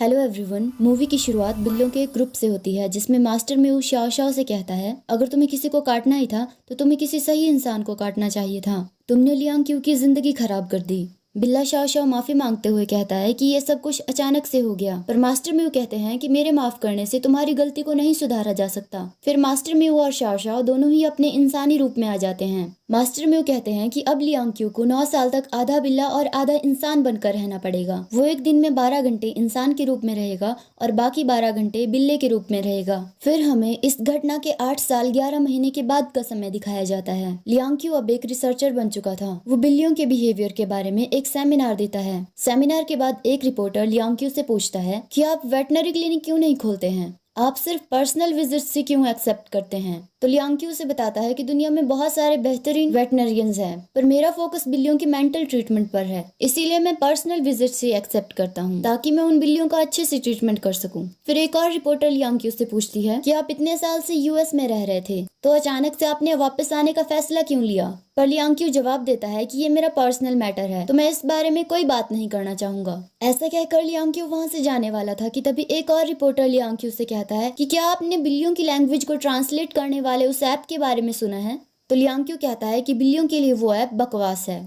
Hello everyone. Movie की शुरुआत बिल्लियों के एक ग्रुप से होती है जिसमें मास्टर म्यू शाओ शाओ से कहता है, अगर तुम्हें किसी को काटना ही था तो तुम्हें किसी सही इंसान को काटना चाहिए था। तुमने लियांग क्यू की जिंदगी खराब कर दी। बिल्ला शाओ शाओ माफी मांगते हुए कहता है कि ये सब कुछ अचानक से हो गया, पर मास्टर म्यू कहते हैं कि मेरे माफ करने से तुम्हारी गलती को नहीं सुधारा जा सकता। फिर मास्टर म्यू और शाओ शाओ दोनों ही अपने इंसानी रूप में आ जाते हैं। मास्टर म्यू कहते हैं कि अब लियांग क्यू को 9 साल तक आधा बिल्ला और आधा इंसान बनकर रहना पड़ेगा। वो एक दिन में 12 घंटे इंसान के रूप में रहेगा और बाकी 12 घंटे बिल्ले के रूप में रहेगा। फिर हमें इस घटना के 8 साल 11 महीने के बाद का समय दिखाया जाता है। लियांग क्यू अब एक रिसर्चर बन चुका था। वो बिल्लियों के बिहेवियर के बारे में एक सेमिनार देता है। सेमिनार के बाद एक रिपोर्टर लियांग क्यू से पूछता है कि आप वेटनरी क्लिनिक क्यों नहीं खोलते हैं, आप सिर्फ पर्सनल विजिट से क्यों एक्सेप्ट करते हैं। तो लियांग क्यू से बताता है कि दुनिया में बहुत सारे बेहतरीन वेटनरियंस हैं, पर मेरा फोकस बिल्लियों की मेंटल ट्रीटमेंट पर है, इसीलिए मैं पर्सनल विजिट से एक्सेप्ट करता हूँ ताकि मैं उन बिल्लियों का अच्छे से ट्रीटमेंट कर सकूँ। फिर एक और रिपोर्टर लियांग क्यू से पूछती है कि आप इतने साल से यूएस में रह रहे थे, तो अचानक से आपने वापस आने का फैसला क्यों लिया। पर लियांग क्यू जवाब देता है कि ये मेरा पर्सनल मैटर है, तो मैं इस बारे में कोई बात नहीं करना चाहूंगा। ऐसा कहकर लियांग क्यू वहाँ से जाने वाला था कि तभी एक और रिपोर्टर लियांग क्यू से कहता है कि क्या आपने बिल्लियों की लैंग्वेज को ट्रांसलेट करने वाले उस ऐप के बारे में सुना है। तो लियांग क्यू कहता है कि बिल्लियों के लिए वो ऐप बकवास है।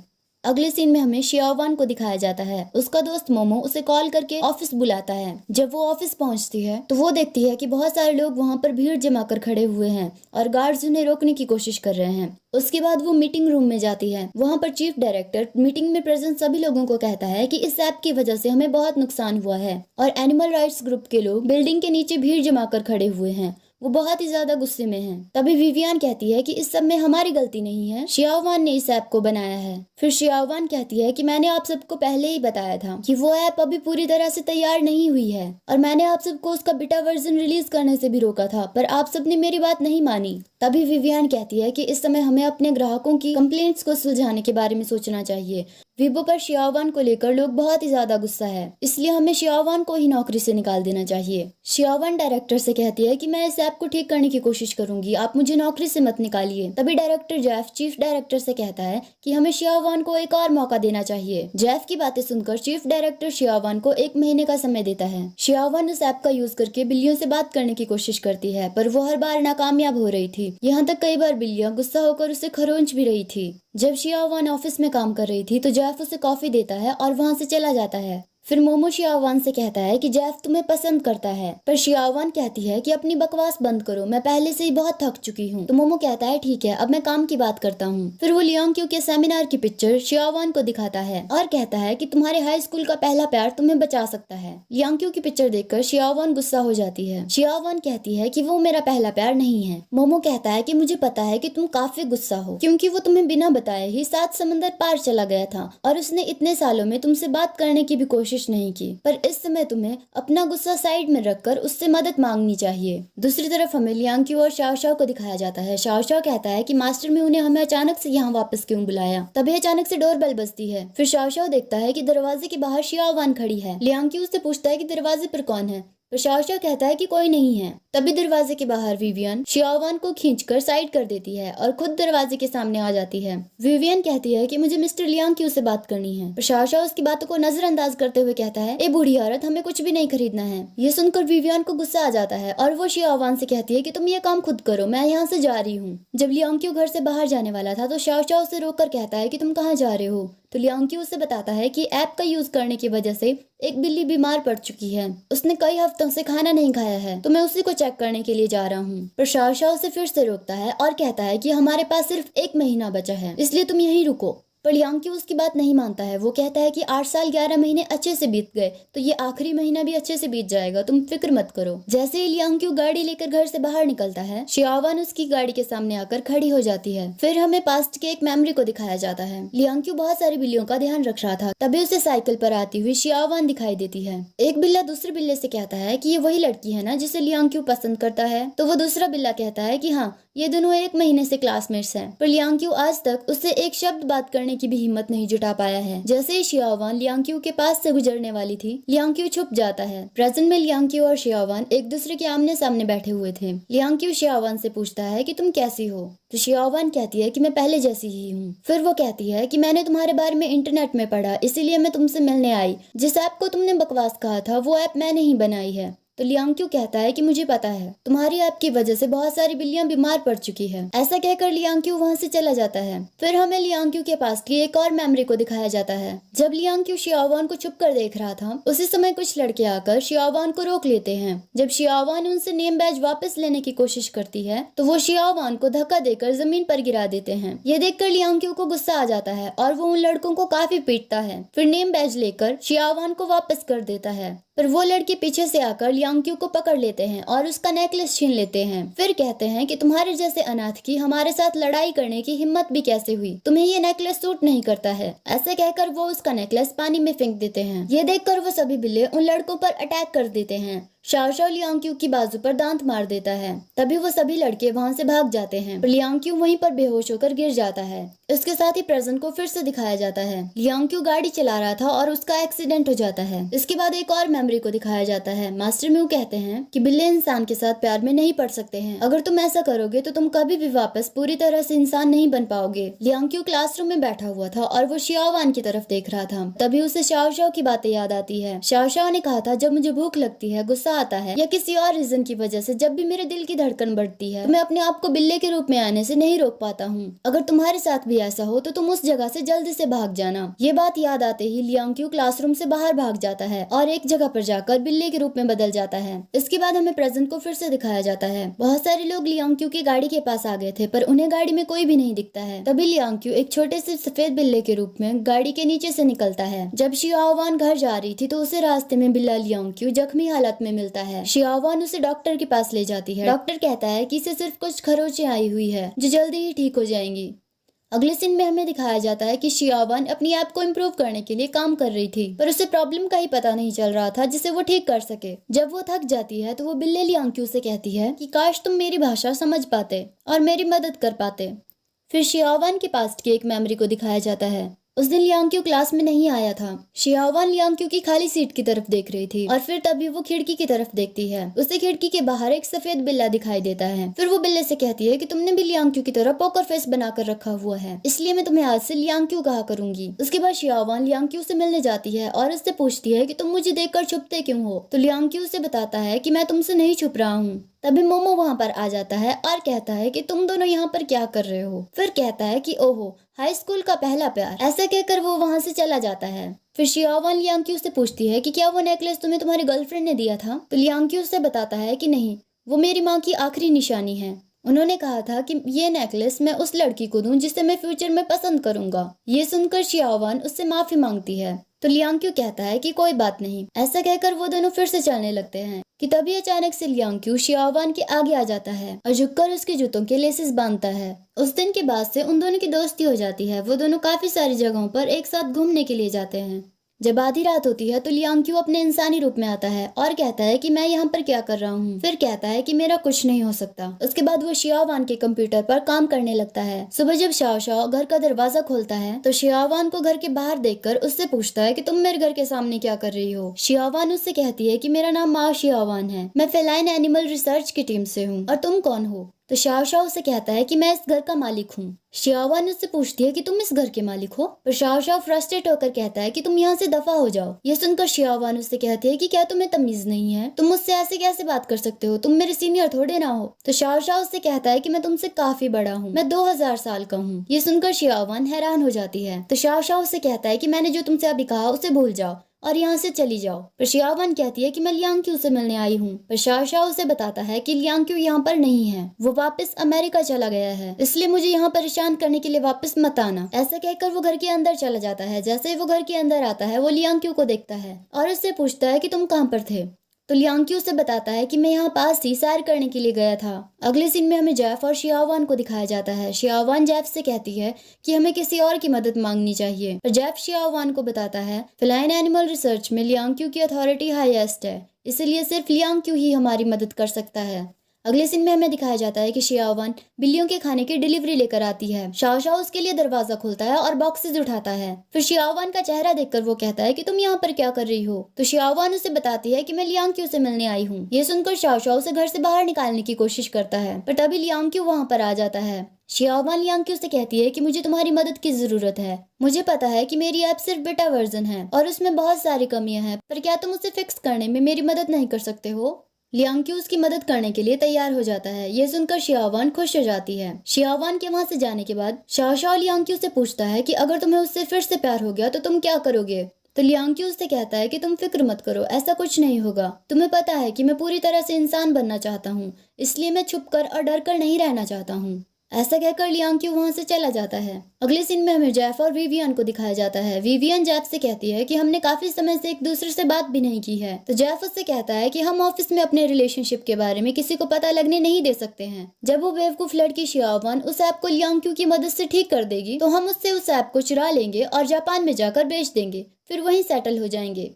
अगले सीन में हमें शियावान को दिखाया जाता है। उसका दोस्त मोमो उसे कॉल करके ऑफिस बुलाता है। जब वो ऑफिस पहुंचती है तो वो देखती है कि बहुत सारे लोग वहां पर भीड़ जमा कर खड़े हुए हैं और गार्ड्स उन्हें रोकने की कोशिश कर रहे हैं। उसके बाद वो मीटिंग रूम में जाती है। वहां पर चीफ डायरेक्टर मीटिंग में प्रेजेंट सभी लोगों को कहता है कि इस ऐप की वजह से हमें बहुत नुकसान हुआ है और एनिमल राइट्स ग्रुप के लोग बिल्डिंग के नीचे भीड़ जमा कर खड़े हुए हैं। वो बहुत ही ज्यादा गुस्से में है। तभी विवियन कहती है कि इस सब में हमारी गलती नहीं है, शियावान ने इस ऐप को बनाया है। फिर शियावान कहती है कि मैंने आप सबको पहले ही बताया था कि वो ऐप अभी पूरी तरह से तैयार नहीं हुई है और मैंने आप सबको उसका बीटा वर्जन रिलीज करने से भी रोका था, पर आप सबने मेरी बात नहीं मानी। तभी विवियन कहती है कि इस समय हमें अपने ग्राहकों की कंप्लेंट्स को सुलझाने के बारे में सोचना चाहिए। वीबो पर शियावान को लेकर लोग बहुत ही ज्यादा गुस्सा है, इसलिए हमें शियावान को ही नौकरी से निकाल देना चाहिए। शियावान डायरेक्टर से कहती है कि मैं इस ऐप को ठीक करने की कोशिश करूंगी, आप मुझे नौकरी से मत निकालिए। तभी डायरेक्टर जेफ चीफ डायरेक्टर से कहता है कि हमें शियावान को एक और मौका देना चाहिए। जेफ की बातें सुनकर चीफ डायरेक्टर शियावान को 1 महीने का समय देता है। शियावान उस ऐप का यूज करके बिल्लियों से बात करने की कोशिश करती है, पर वो हर बार नाकामयाब हो रही थी। यहाँ तक कई बार बिल्लियां गुस्सा होकर उसे खरोंच भी रही थी। जब शियावान ऑफिस में काम कर रही थी तो जेफ उसे कॉफी देता है और वहां से चला जाता है। फिर मोमो शियावान से कहता है कि जेफ तुम्हें पसंद करता है, पर शियावान कहती है कि अपनी बकवास बंद करो, मैं पहले से ही बहुत थक चुकी हूँ। तो मोमो कहता है ठीक है, अब मैं काम की बात करता हूँ। फिर वो लियांग क्यू के सेमिनार की पिक्चर शियावान को दिखाता है और कहता है कि तुम्हारे हाई स्कूल का पहला प्यार तुम्हें बचा सकता है। लियांग क्यू की पिक्चर देखकर शियावान गुस्सा हो जाती है। शियावान कहती है कि वो मेरा पहला प्यार नहीं है। मोमो कहता है कि मुझे पता है कि तुम काफी गुस्सा हो, क्योंकि वो तुम्हें बिना बताए ही 7 समंदर पार चला गया था और उसने इतने सालों में तुमसे बात करने की भी कोशिश नहीं की, पर इस समय तुम्हें अपना गुस्सा साइड में रखकर उससे मदद मांगनी चाहिए। दूसरी तरफ हमें लियांग क्यू और शाओ शाओ को दिखाया जाता है। शाओ शाओ कहता है कि मास्टर म्यू ने हमें अचानक से यहाँ वापस क्यों बुलाया। तभी अचानक से डोरबेल बजती है। फिर शाओ शाओ देखता है कि दरवाजे के बाहर शियावान खड़ी है। लियांग क्यू उससे पूछता है कि दरवाजे पर कौन है, पर शाओ शाओ कहता है कि कोई नहीं है। तभी दरवाजे के बाहर विवियन शियावान को खींचकर साइड कर देती है और खुद दरवाजे के सामने आ जाती है। विवियन कहती है कि मुझे मिस्टर लियांग क्यू से बात करनी है, पर शाओ शाओ उसकी बातों को नजरअंदाज करते हुए कहता है, ए बूढ़ी औरत, हमें कुछ भी नहीं खरीदना है। ये सुनकर विवियन को गुस्सा आ जाता है और वो शियावान से कहती है कि तुम ये काम खुद करो, मैं यहाँ से जा रही हूँ। जब लियांग क्यू घर से बाहर जाने वाला था तो शाओ शाओ उसे रोककर कहता है कि तुम कहाँ जा रहे हो। तो लियांग क्यू उसे बताता है कि ऐप का यूज करने की वजह से एक बिल्ली बीमार पड़ चुकी है, उसने कई हफ्तों से खाना नहीं खाया है, तो मैं उसी को चेक करने के लिए जा रहा हूँ। पर शाओ शाओ उसे फिर से रोकता है और कहता है कि हमारे पास सिर्फ 1 महीना बचा है, इसलिए तुम यहीं रुको। पर लियांग क्यू उसकी बात नहीं मानता है। वो कहता है कि 8 साल 11 महीने अच्छे से बीत गए, तो ये आखिरी महीना भी अच्छे से बीत जाएगा, तुम फिक्र मत करो। जैसे ही लियांग क्यू गाड़ी लेकर घर से बाहर निकलता है, शियावान उसकी गाड़ी के सामने आकर खड़ी हो जाती है। फिर हमें पास्ट के एक मेमोरी को दिखाया जाता है। लियांग क्यू बहुत सारी बिल्लियों का ध्यान रख रहा था, तभी उसे साइकिल पर आती हुई शियावान दिखाई देती है। एक बिल्ला दूसरे बिल्ले से कहता है कि ये वही लड़की है ना जिसे लियांग क्यू पसंद करता है। तो वो दूसरा बिल्ला कहता है कि हाँ, ये दोनों 1 महीने से क्लासमेट्स हैं। पर लियांग क्यू आज तक उससे एक शब्द बात करने करने की भी हिम्मत नहीं जुटा पाया है। जैसे ही शियावान लियांग के पास से गुजरने वाली थी, लियांग छुप जाता है। प्रेजेंट में लियांग और शियावान एक दूसरे के आमने सामने बैठे हुए थे। लियांग शियावान से पूछता है कि तुम कैसी हो, तो शियावान कहती है कि मैं पहले जैसी ही हूँ। फिर वो कहती है कि मैंने तुम्हारे बारे में इंटरनेट में पढ़ा, इसीलिए मैं तुमसे मिलने आई। जिस ऐप को तुमने बकवास कहा था वो ऐप मैंने ही बनाई है। तो लियांग कहता है कि मुझे पता है, तुम्हारी ऐप की वजह से बहुत सारी बिल्लियां बीमार पड़ चुकी है। ऐसा कहकर लियांग वहां से चला जाता है। फिर हमें लियांग के पास की एक और मेमोरी को दिखाया जाता है। जब लियांग शियावान को छुप कर देख रहा था, उसी समय कुछ लड़के आकर शियावान को रोक लेते हैं। जब शियावान उनसे नेम बैज वापस लेने की कोशिश करती है तो वो शियावान को धक्का देकर जमीन पर गिरा देते हैं। ये देखकर लियांग को गुस्सा आ जाता है और वो उन लड़कों को काफी पीटता है। फिर नेम बैज लेकर शियावान को वापस कर देता है। पर वो लड़के पीछे से आकर लियांग को पकड़ लेते हैं और उसका नेकलेस छीन लेते हैं। फिर कहते हैं कि तुम्हारे जैसे अनाथ की हमारे साथ लड़ाई करने की हिम्मत भी कैसे हुई, तुम्हें ये नेकलेस सूट नहीं करता है। ऐसे कहकर वो उसका नेकलेस पानी में फेंक देते हैं। ये देखकर वो सभी बिल्ले उन लड़कों पर अटैक कर देते हैं। शाओ शाओ लियांग की बाजू पर दांत मार देता है। तभी वो सभी लड़के वहां से भाग जाते हैं। लियांग वहीं पर बेहोश होकर गिर जाता है। इसके साथ ही प्रेजेंट को फिर से दिखाया जाता है। लियांग गाड़ी चला रहा था और उसका एक्सीडेंट हो जाता है। इसके बाद एक और मेमोरी को दिखाया जाता है। मास्टर म्यू कहते हैं कि बिल्ले इंसान के साथ प्यार में नहीं पड़ सकते हैं। अगर तुम ऐसा करोगे तो तुम कभी भी वापस पूरी तरह से इंसान नहीं बन पाओगे। लियांग क्लासरूम में बैठा हुआ था और वो शियावान की तरफ देख रहा था। तभी उसे शाओ शाओ की बातें याद आती है। शाओ शाओ ने कहा था, जब मुझे भूख लगती है, गुस्सा आता है या किसी और रीजन की वजह से जब भी मेरे दिल की धड़कन बढ़ती है, तो मैं अपने आप को बिल्ले के रूप में आने से नहीं रोक पाता हूँ। अगर तुम्हारे साथ भी ऐसा हो तो तुम उस जगह से जल्दी से भाग जाना। ये बात याद आते ही लियांग क्लासरूम से बाहर भाग जाता है और एक जगह पर जाकर बिल्ले के रूप में बदल जाता है। इसके बाद हमें प्रेजेंट को फिर से दिखाया जाता है। बहुत सारे लोग लियांग की गाड़ी के पास आ गए थे, पर उन्हें गाड़ी में कोई भी नहीं दिखता है। तभी लियांग एक छोटे से सफेद बिल्ले के रूप में गाड़ी के नीचे से निकलता है। जब शियावान घर जा रही थी तो उसे रास्ते में बिल्ला लियांग जख्मी हालत में मिलता है। शियावान उसे डॉक्टर के पास ले जाती है। डॉक्टर कहता है कि इसे सिर्फ कुछ खरोंचें आई हुई है जो जल्दी ही ठीक हो जाएंगी। अगले सीन में हमें दिखाया जाता है कि शियावान अपनी ऐप को इम्प्रूव करने के लिए काम कर रही थी, पर उसे प्रॉब्लम का ही पता नहीं चल रहा था जिसे वो ठीक कर सके। जब वो थक जाती है तो वो बिल्ले लियांग से कहती है कि काश तुम मेरी भाषा समझ पाते और मेरी मदद कर पाते। फिर शियावान के पास्ट की एक मेमोरी को दिखाया जाता है। उस दिन लियांग क्लास में नहीं आया था। शियावान लियांग की खाली सीट की तरफ देख रही थी और फिर तभी वो खिड़की की तरफ देखती है। उसे खिड़की के बाहर एक सफेद बिल्ला दिखाई देता है। फिर वो बिल्ले से कहती है कि तुमने भी लियांग की तरह पोकर फेस बनाकर रखा हुआ है, इसलिए मैं तुम्हें आज से लियांग कहा करूंगी। उसके बाद शियावान लियांग से मिलने जाती है और उससे पूछती है कि तुम मुझे देखकर छुपते क्यों हो। तो लियांग उसे बताता है कि मैं तुमसे नहीं छुप रहा हूँ। तभी मोमो वहां पर आ जाता है और कहता है कि तुम दोनों यहाँ पर क्या कर रहे हो। फिर कहता है कि ओहो, हाई स्कूल का पहला प्यार। ऐसा कहकर वो वहां से चला जाता है। फिर शियावान लियांग से पूछती है कि क्या वो नेकलेस तुम्हें तुम्हारी गर्लफ्रेंड ने दिया था। तो लियांग उससे बताता है कि नहीं, वो मेरी माँ की आखिरी निशानी है। उन्होंने कहा था कि ये नेकलेस मैं उस लड़की को दूं जिसे मैं फ्यूचर में पसंद करूंगा। ये सुनकर शियावान उससे माफी मांगती है। तो लियांग कहता है कि कोई बात नहीं। ऐसा कहकर वो दोनों फिर से चलने लगते हैं कि तभी अचानक से लियांग शियावान के आगे आ जाता है और झुककर उसके जूतों के लेसेस बांधता है। उस दिन के बाद से उन दोनों की दोस्ती हो जाती है। वो दोनों काफी सारी जगहों पर एक साथ घूमने के लिए जाते हैं। जब आधी रात होती है तो लियांग अपने इंसानी रूप में आता है और कहता है कि मैं यहाँ पर क्या कर रहा हूँ। फिर कहता है कि मेरा कुछ नहीं हो सकता। उसके बाद वो शियावान के कंप्यूटर पर काम करने लगता है। सुबह जब शाओ शाओ घर का दरवाजा खोलता है तो शियावान को घर के बाहर देखकर उससे पूछता है कि तुम मेरे घर के सामने क्या कर रही हो। शियावान उससे कहती है कि मेरा नाम माओ शियावान है, मैं फेलाइन एनिमल रिसर्च की टीम से हूँ, और तुम कौन हो। तो शाओ शाओ से कहता है कि मैं इस घर का मालिक हूँ। शियावान उससे पूछती है कि तुम इस घर के मालिक हो। पर शाओ शाओ फ्रस्ट्रेट होकर कहता है कि तुम यहाँ से दफा हो जाओ। ये सुनकर शियावान उससे कहती है कि क्या तुम्हें तमीज नहीं है, तुम मुझसे ऐसे कैसे बात कर सकते हो, तुम मेरे सीनियर थोड़े ना हो। तो शाओ शाओ उससे कहता है कि मैं तुमसे काफी बड़ा हूँ, मैं 2000 साल का हूँ। ये सुनकर शियावान हैरान हो जाती है। तो शाओ शाओ उससे कहता है कि मैंने जो तुमसे अभी कहा उसे भूल जाओ और यहाँ से चली जाओ। पर शियावान कहती है कि मैं लियांग से मिलने आई हूँ। पर शाओ शाओ उसे बताता है कि लियांग यहाँ पर नहीं है, वो वापस अमेरिका चला गया है, इसलिए मुझे यहाँ परेशान करने के लिए वापस मत आना। ऐसा कहकर वो घर के अंदर चला जाता है। जैसे ही वो घर के अंदर आता है वो लियांग को देखता है और उससे पूछता है कि तुम कहाँ पर थे। तो लियांग उसे बताता है कि मैं यहाँ पास ही सैर करने के लिए गया था। अगले सीन में हमें जेफ और शियावान को दिखाया जाता है। शियावान जेफ से कहती है कि हमें किसी और की मदद मांगनी चाहिए। और जेफ शियावान को बताता है फेलाइन एनिमल रिसर्च में लियांग की अथॉरिटी हाईएस्ट है, इसलिए सिर्फ लियांग ही हमारी मदद कर सकता है। अगले सीन में हमें दिखाया जाता है कि शियावन बिल्लियों के खाने की डिलीवरी लेकर आती है। शाओ शाओ उसके लिए दरवाजा खोलता है और बॉक्सेस उठाता है। फिर शियावन का चेहरा देखकर वो कहता है कि तुम यहाँ पर क्या कर रही हो। तो शियावन उसे बताती है कि मैं लियांग क्यू से मिलने आई हूँ। ये सुनकर शाओ शाओ उसे घर से बाहर निकालने की कोशिश करता है, पर तभी लियांग क्यू वहाँ पर आ जाता है। शियावन लियांग क्यू से कहती है कि मुझे तुम्हारी मदद की जरूरत है। मुझे पता है कि मेरी ऐप सिर्फ बेटा वर्जन है और उसमें बहुत सारी कमियां हैं, पर क्या तुम उसे फिक्स करने में मेरी मदद नहीं कर सकते हो। लियांग क्यू उसकी मदद करने के लिए तैयार हो जाता है। ये सुनकर शियावन खुश हो जाती है। शियावन के वहां से जाने के बाद शाओ शाओ लियांग क्यू से पूछता है कि अगर तुम्हें उससे फिर से प्यार हो गया तो तुम क्या करोगे। तो लियांग क्यू उससे कहता है कि तुम फिक्र मत करो, ऐसा कुछ नहीं होगा। तुम्हें पता है कि मैं पूरी तरह से इंसान बनना चाहता हूँ, इसलिए मैं छुपकर और डर कर नहीं रहना चाहता हूँ। ऐसा कहकर लियांग क्यू वहां से चला जाता है। अगले सीन में हमें जेफ और विवियन को दिखाया जाता है। विवियन जेफ से कहती है कि हमने काफी समय से एक दूसरे से बात भी नहीं की है। तो जेफ उससे कहता है कि हम ऑफिस में अपने रिलेशनशिप के बारे में किसी को पता लगने नहीं दे सकते हैं। जब वो बेवकूफ लड़की शियावन उस ऐप को लियांग क्यू की मदद से ठीक कर देगी तो हम उससे उस ऐप को चुरा लेंगे और जापान में जाकर बेच देंगे, फिर वहीं सेटल हो जाएंगे।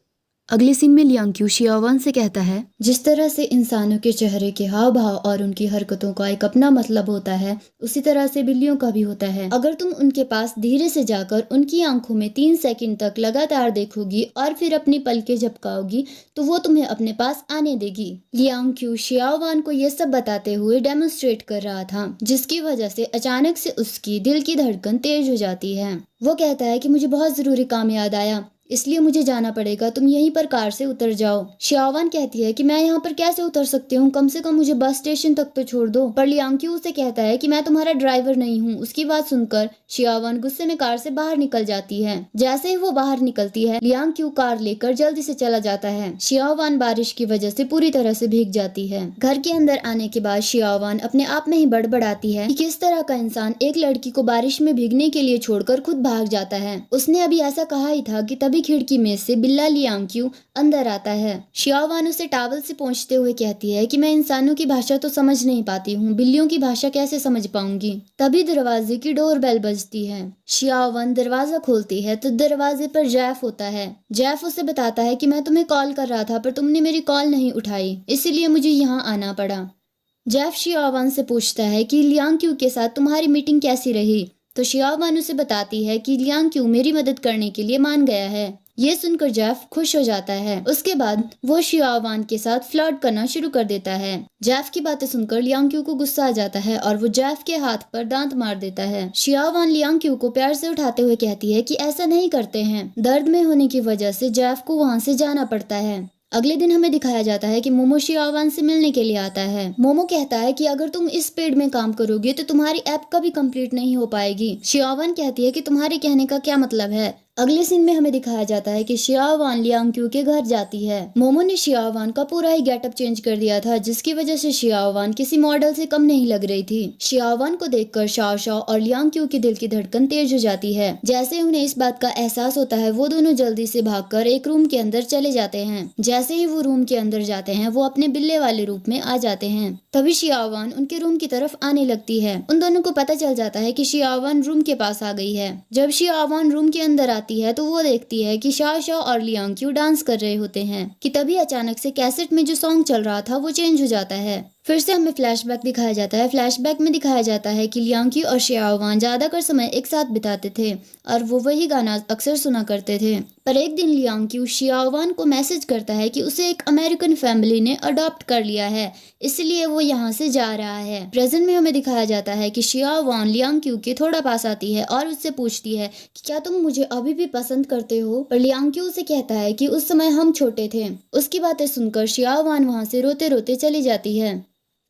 अगले सीन में लियांग क्यू शियावन से कहता है, जिस तरह से इंसानों के चेहरे के हाव भाव और उनकी हरकतों का एक अपना मतलब होता है, उसी तरह से बिल्लियों का भी होता है। अगर तुम उनके पास धीरे से जाकर उनकी आंखों में 3 सेकंड तक लगातार देखोगी और फिर अपनी पलकें झपकाओगी तो वो तुम्हें अपने पास आने देगी। लियांग क्यू शियावन को ये सब बताते हुए डेमोन्स्ट्रेट कर रहा था, जिसकी वजह से अचानक से उसकी दिल की धड़कन तेज हो जाती है। वो कहता है कि मुझे बहुत जरूरी काम याद आया, इसलिए मुझे जाना पड़ेगा, तुम यहीं पर कार से उतर जाओ। शियावन कहती है कि मैं यहाँ पर कैसे उतर सकती हूँ, कम से कम मुझे बस स्टेशन तक तो छोड़ दो। पर लियांग क्यू उसे कहता है कि मैं तुम्हारा ड्राइवर नहीं हूँ। उसकी बात सुनकर शियावन गुस्से में कार से बाहर निकल जाती है। जैसे ही वो बाहर निकलती है, लियांग क्यू कार लेकर जल्दी से चला जाता है। शियावन बारिश की वजह से पूरी तरह से भीग जाती है। घर के अंदर आने के बाद शियावन अपने आप में ही बड़बड़ाती है कि किस तरह का इंसान एक लड़की को बारिश में भीगने के लिए छोड़कर खुद भाग जाता है। उसने अभी ऐसा कहा ही था कि तभी खिड़की में से बिल्ला लियांग क्यू अंदर आता है। शियावन उसे टॉवल से पोंछते हुए कहती है कि मैं इंसानों की भाषा तो समझ नहीं पाती हूँ, बिल्लियों की भाषा कैसे समझ पाऊंगी। तभी दरवाजे की डोरबेल बजती है। शियावन दरवाजा खोलती है तो दरवाजे पर जेफ होता है। जेफ उसे बताता है कि मैं तुम्हें कॉल कर रहा था पर तुमने मेरी कॉल नहीं उठाई, इसीलिए मुझे यहाँ आना पड़ा। जेफ शियावन से पूछता है कि लियांग क्यू के साथ तुम्हारी मीटिंग कैसी रही। तो शियावन उसे बताती है कि लियांग क्यू मेरी मदद करने के लिए मान गया है। ये सुनकर जेफ खुश हो जाता है। उसके बाद वो शियावन के साथ फ्लर्ट करना शुरू कर देता है। जेफ की बातें सुनकर लियांग क्यू को गुस्सा आ जाता है और वो जेफ के हाथ पर दांत मार देता है। शियावन लियांग क्यू को प्यार से उठाते हुए कहती है कि ऐसा नहीं करते हैं। दर्द में होने की वजह से जेफ को वहाँ से जाना पड़ता है। अगले दिन हमें दिखाया जाता है कि मोमो शियावन से मिलने के लिए आता है। मोमो कहता है कि अगर तुम इस स्पीड में काम करोगे तो तुम्हारी ऐप कभी कंप्लीट नहीं हो पाएगी। शियावन कहती है कि तुम्हारे कहने का क्या मतलब है। अगले सीन में हमें दिखाया जाता है कि शियावन लियांग क्यू के घर जाती है। मोमो ने शियावन का पूरा ही गेटअप चेंज कर दिया था, जिसकी वजह से शियावन किसी मॉडल से कम नहीं लग रही थी। शियावन को देखकर शाओ शाओ और लियांग क्यू के दिल की धड़कन तेज हो जाती है। जैसे उन्हें इस बात का एहसास होता है, वो दोनों जल्दी से भागकर एक रूम के अंदर चले जाते हैं। जैसे ही वो रूम के अंदर जाते हैं, वो अपने बिल्ले वाले रूप में आ जाते हैं। तभी शियावन उनके रूम की तरफ आने लगती है। उन दोनों को पता चल जाता है कि शियावन रूम के पास आ गई है। जब शियावन रूम के अंदर है तो वो देखती है कि शाओ शाओ और लियांग क्यू डांस कर रहे होते हैं कि तभी अचानक से कैसेट में जो सॉन्ग चल रहा था वो चेंज हो जाता है। फिर से हमें फ्लैशबैक दिखाया जाता है। फ्लैशबैक में दिखाया जाता है कि लियांग क्यू और शियावन ज्यादातर समय एक साथ बिताते थे और वो वही गाना अक्सर सुना करते थे। पर एक दिन लियांग क्यू शियावन को मैसेज करता है कि उसे एक अमेरिकन फैमिली ने अडॉप्ट कर लिया है, इसलिए वो यहाँ से जा रहा है। प्रेजेंट में हमें दिखाया जाता है कि शियावन लियांग क्यू के थोड़ा पास आती है और उससे पूछती है कि क्या तुम मुझे अभी भी पसंद करते हो। पर लियांग क्यू उसे कहता है कि उस समय हम छोटे थे। उसकी बातें सुनकर शियावन वहाँ से रोते रोते चली जाती है।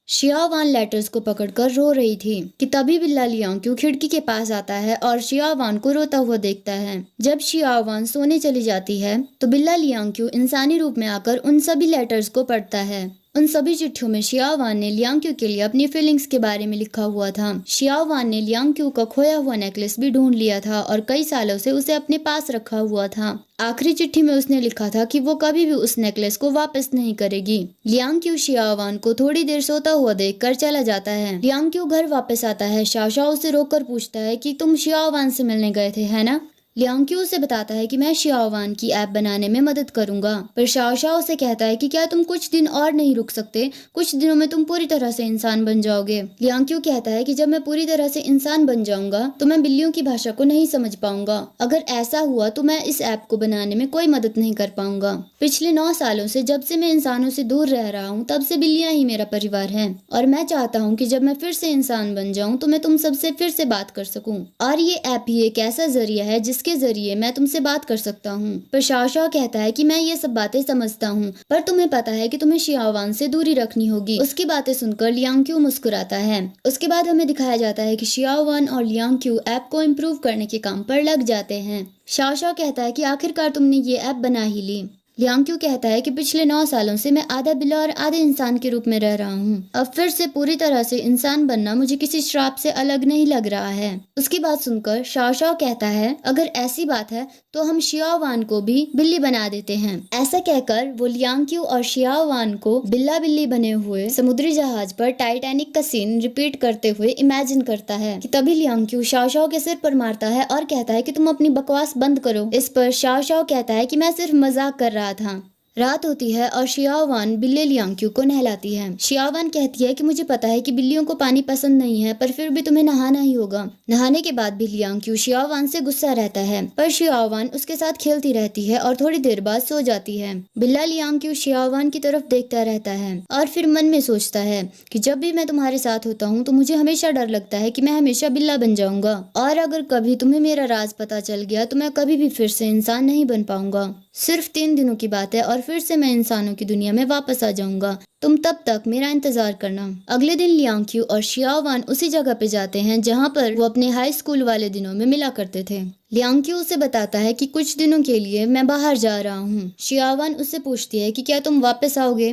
शियावन लेटर्स को पकड़कर रो रही थी कि तभी बिल्ला लियांग क्यू खिड़की के पास आता है और शियावन को रोता हुआ देखता है। जब शियावन सोने चली जाती है तो बिल्ला लियांग क्यू इंसानी रूप में आकर उन सभी लेटर्स को पढ़ता है। उन सभी चिट्ठियों में शियावन ने लियांग क्यू के लिए अपनी फीलिंग्स के बारे में लिखा हुआ था। शियावन ने लियांग क्यू का खोया हुआ नेकलेस भी ढूंढ लिया था और कई सालों से उसे अपने पास रखा हुआ था। आखिरी चिट्ठी में उसने लिखा था कि वो कभी भी उस नेकलेस को वापस नहीं करेगी। लियांग क्यू शियावन को थोड़ी देर सोता हुआ देखकर चला जाता है। लियांग क्यू घर वापस आता है। शाओ शाओ उसे रोककर पूछता है कि तुम शियावन से मिलने गए थे, है ना? लियांग उसे बताता है कि मैं शियाओवान की ऐप बनाने में मदद करूंगा, पर शाओ शाओ उसे कहता है कि क्या तुम कुछ दिन और नहीं रुक सकते, कुछ दिनों में तुम पूरी तरह से इंसान बन जाओगे। लियांग कहता है कि जब मैं पूरी तरह से इंसान बन जाऊंगा तो मैं बिल्लियों की भाषा को नहीं समझ पाऊंगा। अगर ऐसा हुआ तो मैं इस ऐप को बनाने में कोई मदद नहीं कर पाऊंगा। पिछले 9 सालों से जब से मैं इंसानों से दूर रह रहा हूँ तब से बिल्लियां ही मेरा परिवार है, और मैं चाहता हूँ कि जब मैं फिर से इंसान बन जाऊं तो मैं तुम सबसे फिर से बात कर सकूं, और ये ऐप ही एक ऐसा जरिया है जिसके जरिए मैं तुमसे बात कर सकता हूँ। पर शाओ शाओ कहता है कि मैं ये सब बातें समझता हूँ, पर तुम्हें पता है कि तुम्हें शियाओवान से दूरी रखनी होगी। उसकी बातें सुनकर लियांग मुस्कुराता है। उसके बाद हमें दिखाया जाता है कि शियाओवान और लियांग ऐप को इम्प्रूव करने के काम पर लग जाते हैं। शाओ शाओ कहता है कि आखिरकार तुमने ये ऐप बना ही ली। लियांग कहता है कि पिछले 9 सालों से मैं आधा बिल्ला और आधे इंसान के रूप में रह रहा हूँ। अब फिर से पूरी तरह से इंसान बनना मुझे किसी श्राप से अलग नहीं लग रहा है। उसकी बात सुनकर शाओ शाओ कहता है, अगर ऐसी बात है तो हम शियाओवान को भी बिल्ली बना देते हैं। ऐसा कहकर वो लियांग और शियाओवान को बिल्ला बिल्ली बने हुए समुद्री जहाज पर टाइटैनिक का सीन रिपीट करते हुए इमेजिन करता है कि तभी लियांग शाओ शाओ के सिर पर मारता है और कहता है कि तुम अपनी बकवास बंद करो। इस पर शाओ शाओ कहता है कि मैं सिर्फ मजाक कर रहा था। रात होती है और शियाओवान बिल्ली लियांग को नहलाती है। शियाओवान कहती है कि मुझे पता है कि बिल्लियों को पानी पसंद नहीं है, पर फिर भी तुम्हें नहाना ही होगा। नहाने के बाद भी लियांग शियाओवान से गुस्सा रहता है, पर शियाओवान उसके साथ खेलती रहती है और थोड़ी देर बाद सो जाती है। बिल्ला लियांग शियाओवान की तरफ देखता रहता है और फिर मन में सोचता है कि जब भी मैं तुम्हारे साथ होता हूँ तो मुझे हमेशा डर लगता है कि मैं हमेशा बिल्ला बन जाऊंगा, और अगर कभी तुम्हें मेरा राज पता चल गया तो मैं कभी भी फिर से इंसान नहीं बन पाऊंगा। सिर्फ 3 दिनों की बात है और फिर से मैं इंसानों की दुनिया में वापस आ जाऊंगा। तुम तब तक मेरा इंतजार करना। अगले दिन लियांग और शियाओवान उसी जगह पे जाते हैं जहां पर वो अपने हाई स्कूल वाले दिनों में मिला करते थे। लियांग उसे बताता है कि कुछ दिनों के लिए मैं बाहर जा रहा हूँ। शियाओवान उससे पूछती है कि क्या तुम वापस आओगे।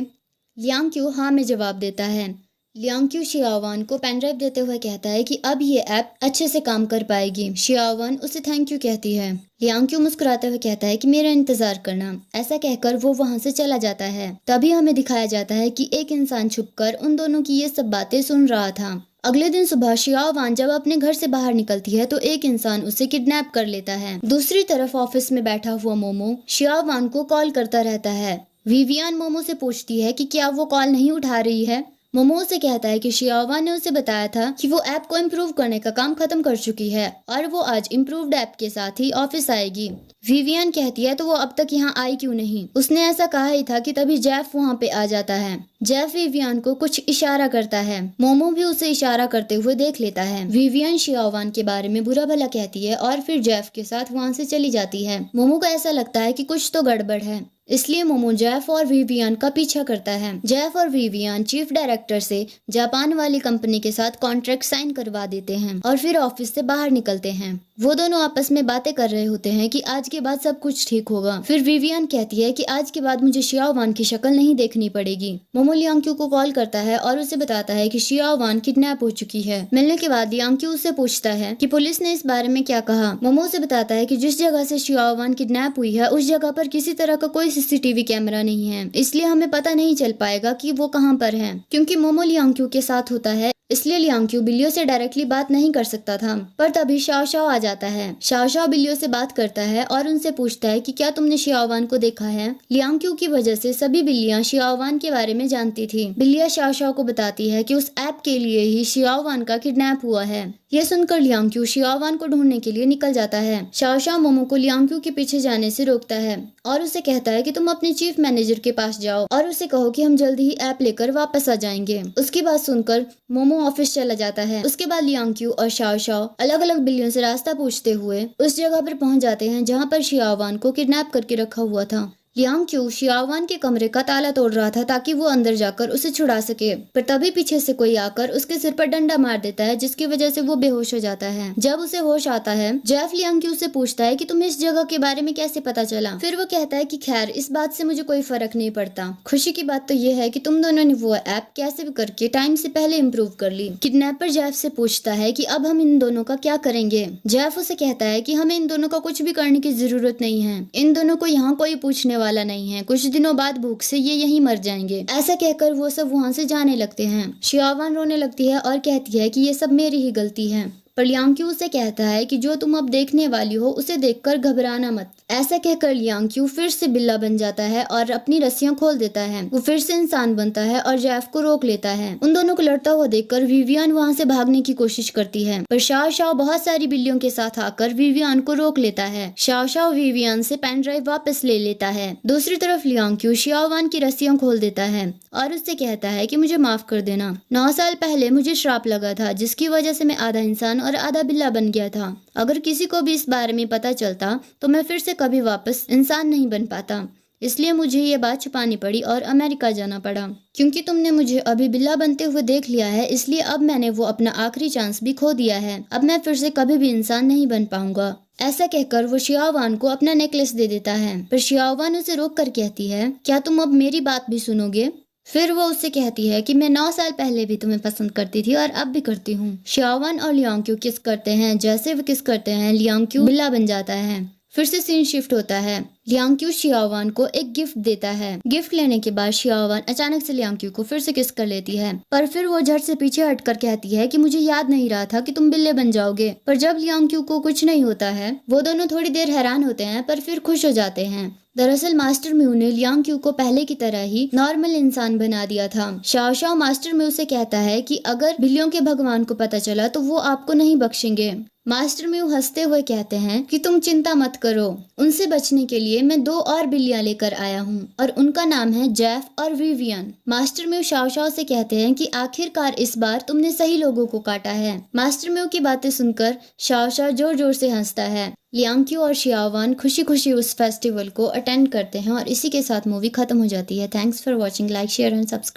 लियांग हाँ में जवाब देता है। लियांग शियाओवान को पेन ड्राइव देते हुए कहता है कि अब ये ऐप अच्छे से काम कर पाएगी। शियाओवान उसे थैंक यू कहती है। लियांग मुस्कुराते हुए कहता है कि मेरा इंतजार करना। ऐसा कहकर वो वहां से चला जाता है। तभी हमें दिखाया जाता है कि एक इंसान छुपकर उन दोनों की ये सब बातें सुन रहा था। अगले दिन सुबह शियाओवान जब अपने घर से बाहर निकलती है तो एक इंसान उसे किडनैप कर लेता है। दूसरी तरफ ऑफिस में बैठा हुआ मोमो शियाओवान को कॉल करता रहता है। विवियन मोमो से पूछती है कि क्या वो कॉल नहीं उठा रही है। मोमो से कहता है कि शियाओवान ने उसे बताया था कि वो ऐप को इम्प्रूव करने का काम खत्म कर चुकी है और वो आज इम्प्रूव्ड ऐप के साथ ही ऑफिस आएगी। विवियन कहती है तो वो अब तक यहाँ आई क्यों नहीं। उसने ऐसा कहा ही था कि तभी जेफ वहाँ पे आ जाता है। जेफ विवियन को कुछ इशारा करता है। मोमो भी उसे इशारा करते हुए देख लेता है। विवियन शियाओवान के बारे में बुरा भला कहती है और फिर जेफ के साथ वहाँ से चली जाती है। मोमो को ऐसा लगता है कि कुछ तो गड़बड़ है, इसलिए मोमो जेफ और विवियन का पीछा करता है। जेफ और विवियन चीफ डायरेक्टर से जापान वाली कंपनी के साथ कॉन्ट्रैक्ट साइन करवा देते हैं और फिर ऑफिस से बाहर निकलते हैं। वो दोनों आपस में बातें कर रहे होते हैं कि आज के बाद सब कुछ ठीक होगा। फिर विवियन कहती है कि आज के बाद मुझे शियाओवान की शक्ल नहीं देखनी पड़ेगी। मोमो लियांग को कॉल करता है और उसे बताता है कि शियाओवान किडनैप हो चुकी है। मिलने के बाद लियांग उससे पूछता है कि पुलिस ने इस बारे में क्या कहा। मोमो उसे बताता है कि जिस जगह से शियाओवान किडनैप हुई है उस जगह पर किसी तरह का कोई सीसीटीवी कैमरा नहीं है, इसलिए हमें पता नहीं चल पाएगा कि वो कहाँ पर है। क्योंकि मोमो लियांग के साथ होता है इसलिए लियांग बिल्लियों से डायरेक्टली बात नहीं कर सकता था। पर तभी शाओ शाओ आ जाता है। शाओ शाओ बिल्लियों से बात करता है और उनसे पूछता है कि क्या तुमने शियाओवान को देखा है। लियांग की वजह से सभी बिल्लियां शियाओवान के बारे में जानती थी। बिल्लियां शाओ शाओ को बताती है कि उस ऐप के लिए ही शियाओवान का किडनैप हुआ है। यह सुनकर लियांग शियाओवान को ढूंढने के लिए निकल जाता है। शाओ शाओ मोमो को लियांग के पीछे जाने से रोकता है और उसे कहता है कि तुम अपने चीफ मैनेजर के पास जाओ और उसे कहो कि हम जल्दी ही ऐप लेकर वापस आ जाएंगे। उसकी बात सुनकर मोमो ऑफिस चला जाता है। उसके बाद लियांग और शाओ शाओ अलग अलग बिल्लियों से रास्ता पूछते हुए उस जगह पर पहुंच जाते हैं जहां पर शियाओवान को किडनैप करके रखा हुआ था। लियांग शियाओवान के कमरे का ताला तोड़ रहा था ताकि वो अंदर जाकर उसे छुड़ा सके, पर तभी पीछे से कोई आकर उसके सिर पर डंडा मार देता है जिसकी वजह से वो बेहोश हो जाता है। जब उसे होश आता है जेफ लियांग से पूछता है कि तुम्हें इस जगह के बारे में कैसे पता चला। फिर वो कहता है कि खैर इस बात से मुझे कोई फर्क नहीं पड़ता, खुशी की बात तो ये है कि तुम दोनों ने वो ऐप कैसे भी करके टाइम से पहले इम्प्रूव कर ली। किडनैपर जेफ से पूछता है कि अब हम इन दोनों का क्या करेंगे। जेफ उसे कहता है कि हमें इन दोनों का कुछ भी करने की जरूरत नहीं है, इन दोनों को यहाँ कोई पूछने वाला नहीं है, कुछ दिनों बाद भूख से ये यहीं मर जाएंगे। ऐसा कहकर वो सब वहाँ से जाने लगते हैं। शियाओवान रोने लगती है और कहती है कि ये सब मेरी ही गलती है। पर लियांग उसे कहता है कि जो तुम अब देखने वाली हो उसे देखकर घबराना मत। ऐसा कहकर लियांग फिर से बिल्ला बन जाता है और अपनी रस्सियां खोल देता है। वो फिर से इंसान बनता है और जेफ को रोक लेता है। उन दोनों को लड़ता हुआ देखकर विवियन वहाँ से भागने की कोशिश करती है, पर शाओ शाओ बहुत सारी बिल्लियों के साथ आकर विवियन को रोक लेता है। शाओ शाओ विवियन से पेन ड्राइव वापस ले लेता है। दूसरी तरफ लियांग शियाओवान की रस्सियां खोल देता है और उससे कहता है कि मुझे माफ कर देना। 9 साल पहले मुझे श्राप लगा था जिसकी वजह से मैं आधा इंसान और आधा बिल्ला बन गया था। अगर किसी को भी इस बारे में पता चलता तो मैं फिर से कभी वापस इंसान नहीं बन पाता, इसलिए मुझे ये बात छुपानी पड़ी और अमेरिका जाना पड़ा। क्योंकि तुमने मुझे अभी बिल्ला बनते हुए देख लिया है, इसलिए अब मैंने वो अपना आखिरी चांस भी खो दिया है। अब मैं फिर से कभी भी इंसान नहीं बन पाऊंगा। ऐसा कहकर वो शियाओवान को अपना नेकलेस दे देता है, पर शियाओवान उसे रोक कर कहती है, क्या तुम अब मेरी बात भी सुनोगे? फिर वो उससे कहती है कि मैं 9 साल पहले भी तुम्हें पसंद करती थी और अब भी करती हूँ। शियाओवान और लियांग किस करते हैं। जैसे वो किस करते हैं, लियांग बिल्ला बन जाता है। फिर से सीन शिफ्ट होता है। लियांग शियाओवान को एक गिफ्ट देता है। गिफ्ट लेने के बाद शियाओवान अचानक से लियांग को फिर से किस कर लेती है, पर फिर वो झट से पीछे हटकर कहती है कि मुझे याद नहीं रहा था कि तुम बिल्ले बन जाओगे। पर जब लियांग को कुछ नहीं होता है, वो दोनों थोड़ी देर हैरान होते हैं पर फिर खुश हो जाते हैं। दरअसल मास्टर म्यू ने लियांग को पहले की तरह ही नॉर्मल इंसान बना दिया था। शाओ शाओ मास्टर म्यू से कहता है कि अगर बिल्लियों के भगवान को पता चला तो वो आपको नहीं बख्शेंगे। मास्टर म्यू हंसते हुए कहते हैं कि तुम चिंता मत करो, उनसे बचने के लिए मैं 2 और बिल्लियां लेकर आया हूँ और उनका नाम है जेफ और Vivian. Master mu Shao Shao से कहते हैं कि आखिरकार इस बार तुमने सही लोगों को काटा है। मास्टर म्यू की बातें सुनकर शाओ शाओ जोर जोर से हंसता है। लियांग और शियाओवान खुशी खुशी उस फेस्टिवल को अटेंड करते हैं और इसी के साथ मूवी खत्म हो जाती है। Thanks for watching. Like share and subscribe.